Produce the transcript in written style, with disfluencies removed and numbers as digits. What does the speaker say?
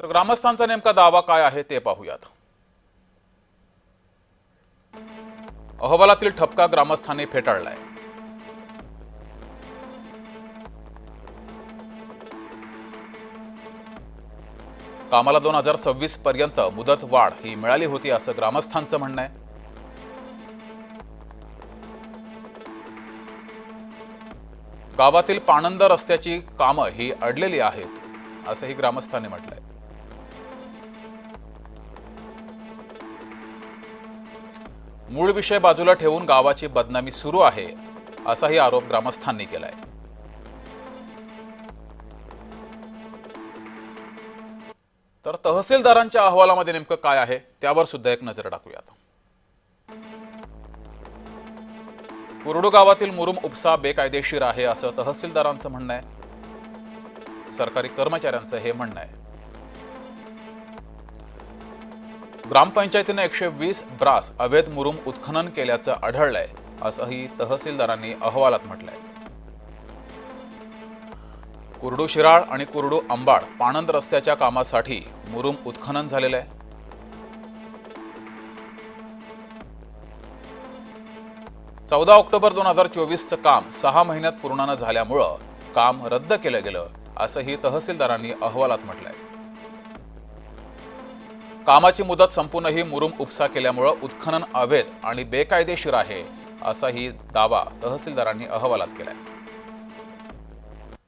तर ग्रामस्थांचा नेमका दावा काय आहे ते पाहूयात। अहवालातील ठपका ग्रामस्थांनी फेटाळलाय। कामाला 2026 पर्यंत मुदत वाढ ही मिळाली होती असं ग्रामस्थांचं म्हणणं आहे। गावातील पाणंद रस्त्याची कामं ही अडलेली आहेत असंही ग्रामस्थांनी म्हटलंय। मूळ विषय बाजूला ठेवून गावाची बदनामी सुरू आहे असाही आरोप ग्रामस्थांनी केलाय। तर तहसीलदारांच्या अहवालामध्ये नेमकं काय आहे त्यावर सुद्धा एक नजर टाकूयात। कुरडू गावातील मुरुम उपसा बेकायदेशीर आहे असं तहसीलदारांचं म्हणणं आहे। सरकारी कर्मचाऱ्यांचं हे म्हणणं आहे। ग्रामपंचायतीने 120 ब्रास अवैध मुरुम उत्खनन केल्याचं आढळलंय असंही तहसीलदारांनी अहवालात म्हटलंय। कुरडू शिराळ आणि कुरडू अंबाड पाणंद रस्त्याच्या कामासाठी मुरुम उत्खनन झालेलं आहे। चौदा ऑक्टोबर 2024चं काम 6 महिन्यात पूर्ण न झाल्यामुळं काम रद्द केलं गेलं असंही तहसीलदारांनी अहवालात म्हटलंय। कामाची मुदत संपूनही मुरुम उपसा केल्यामुळं उत्खनन अवैध आणि बेकायदेशीर आहे असाही दावा तहसीलदारांनी अहवालात केलाय।